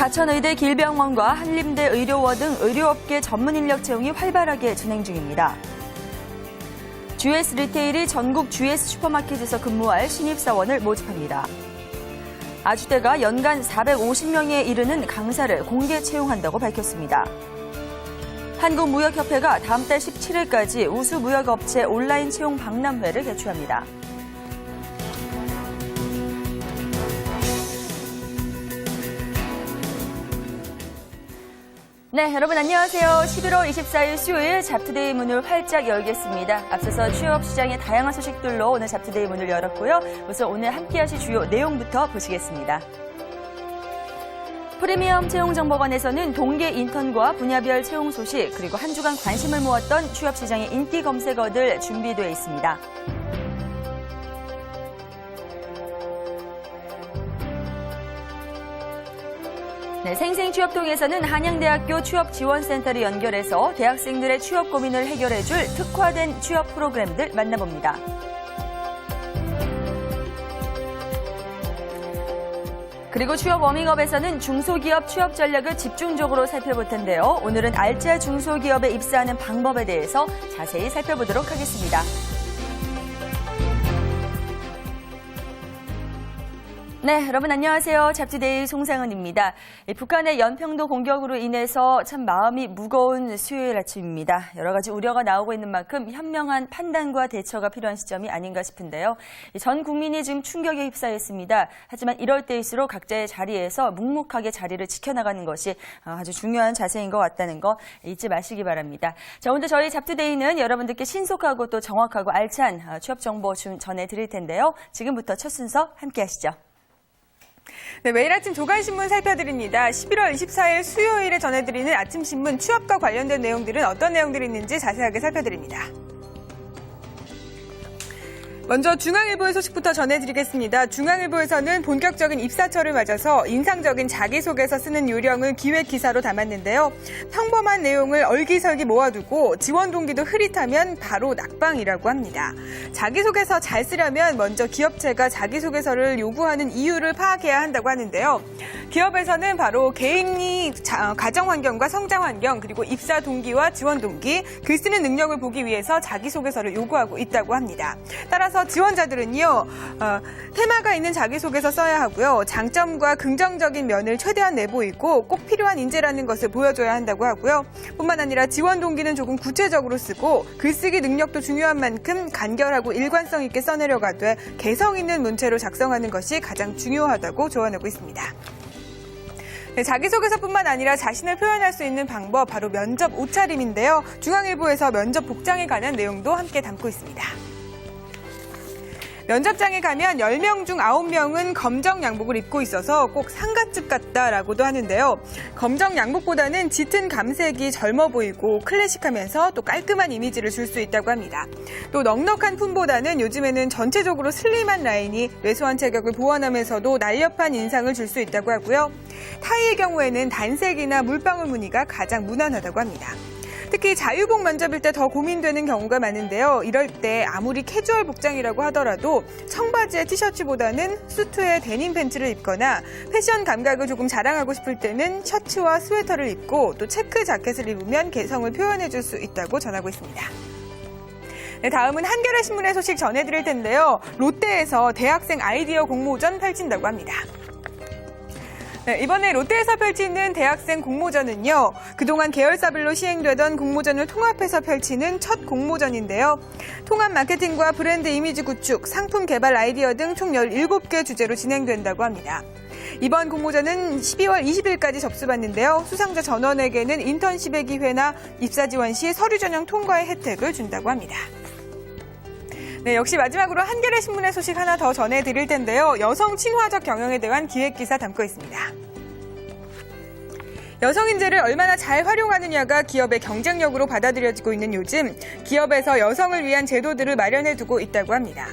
하천의대 길병원과 한림대 의료원 등 의료업계 전문 인력 채용이 활발하게 진행 중입니다. GS 리테일이 전국 GS 슈퍼마켓에서 근무할 신입사원을 모집합니다. 아주대가 연간 450명에 이르는 강사를 공개 채용한다고 밝혔습니다. 한국무역협회가 다음 달 17일까지 우수무역업체 온라인 채용 박람회를 개최합니다. 네, 여러분 안녕하세요. 11월 24일 수요일 잡투데이 문을 활짝 열겠습니다. 앞서서 취업시장의 다양한 소식들로 오늘 잡투데이 문을 열었고요. 우선 오늘 함께하실 주요 내용부터 보시겠습니다. 프리미엄 채용정보관에서는 동계 인턴과 분야별 채용 소식, 그리고 한 주간 관심을 모았던 취업시장의 인기 검색어들 준비되어 있습니다. 네, 생생취업통에서는 한양대학교 취업지원센터를 연결해서 대학생들의 취업 고민을 해결해줄 특화된 취업 프로그램들 만나봅니다. 그리고 취업 워밍업에서는 중소기업 취업 전략을 집중적으로 살펴볼 텐데요. 오늘은 알짜 중소기업에 입사하는 방법에 대해서 자세히 살펴보도록 하겠습니다. 네, 여러분 안녕하세요. 잡투데이 송상은입니다. 북한의 연평도 공격으로 인해서 참 마음이 무거운 수요일 아침입니다. 여러 가지 우려가 나오고 있는 만큼 현명한 판단과 대처가 필요한 시점이 아닌가 싶은데요. 전 국민이 지금 충격에 휩싸였습니다. 하지만 이럴 때일수록 각자의 자리에서 묵묵하게 자리를 지켜나가는 것이 아주 중요한 자세인 것 같다는 거 잊지 마시기 바랍니다. 자, 오늘 저희 잡투데이는 여러분들께 신속하고 또 정확하고 알찬 취업 정보 전해드릴 텐데요. 지금부터 첫 순서 함께 하시죠. 네, 매일 아침 조간신문 살펴드립니다. 11월 24일 수요일에 전해드리는 아침신문 취업과 관련된 내용들은 어떤 내용들이 있는지 자세하게 살펴드립니다. 먼저 중앙일보의 소식부터 전해드리겠습니다. 중앙일보에서는 본격적인 입사철을 맞아서 인상적인 자기소개서 쓰는 요령을 기획기사로 담았는데요. 평범한 내용을 얼기설기 모아두고 지원 동기도 흐릿하면 바로 낙방이라고 합니다. 자기소개서 잘 쓰려면 먼저 기업체가 자기소개서를 요구하는 이유를 파악해야 한다고 하는데요. 기업에서는 바로 개인이 가정 환경과 성장 환경, 그리고 입사 동기와 지원 동기, 글 쓰는 능력을 보기 위해서 자기소개서를 요구하고 있다고 합니다. 따라서 지원자들은요, 테마가 있는 자기소개서 써야 하고요. 장점과 긍정적인 면을 최대한 내보이고 꼭 필요한 인재라는 것을 보여줘야 한다고 하고요. 뿐만 아니라 지원 동기는 조금 구체적으로 쓰고 글쓰기 능력도 중요한 만큼 간결하고 일관성 있게 써내려가되 개성 있는 문체로 작성하는 것이 가장 중요하다고 조언하고 있습니다. 네, 자기소개서뿐만 아니라 자신을 표현할 수 있는 방법, 바로 면접 옷차림인데요. 중앙일보에서 면접 복장에 관한 내용도 함께 담고 있습니다. 면접장에 가면 10명 중 9명은 검정 양복을 입고 있어서 꼭 상갓집 같다라고도 하는데요. 검정 양복보다는 짙은 감색이 젊어 보이고 클래식하면서 또 깔끔한 이미지를 줄 수 있다고 합니다. 또 넉넉한 품보다는 요즘에는 전체적으로 슬림한 라인이 왜소한 체격을 보완하면서도 날렵한 인상을 줄 수 있다고 하고요. 타이의 경우에는 단색이나 물방울 무늬가 가장 무난하다고 합니다. 특히 자유복 면접일 때 더 고민되는 경우가 많은데요. 이럴 때 아무리 캐주얼 복장이라고 하더라도 청바지에 티셔츠보다는 수트에 데님 팬츠를 입거나 패션 감각을 조금 자랑하고 싶을 때는 셔츠와 스웨터를 입고 또 체크 자켓을 입으면 개성을 표현해줄 수 있다고 전하고 있습니다. 네, 다음은 한겨레 신문의 소식 전해드릴 텐데요. 롯데에서 대학생 아이디어 공모전 펼친다고 합니다. 네, 이번에 롯데에서 펼치는 대학생 공모전은요, 그동안 계열사별로 시행되던 공모전을 통합해서 펼치는 첫 공모전인데요. 통합 마케팅과 브랜드 이미지 구축, 상품 개발 아이디어 등 총 17개 주제로 진행된다고 합니다. 이번 공모전은 12월 20일까지 접수받는데요. 수상자 전원에게는 인턴십의 기회나 입사 지원 시 서류 전형 통과의 혜택을 준다고 합니다. 네, 역시 마지막으로 한겨레 신문의 소식 하나 더 전해드릴 텐데요. 여성 친화적 경영에 대한 기획기사 담고 있습니다. 여성 인재를 얼마나 잘 활용하느냐가 기업의 경쟁력으로 받아들여지고 있는 요즘, 기업에서 여성을 위한 제도들을 마련해두고 있다고 합니다.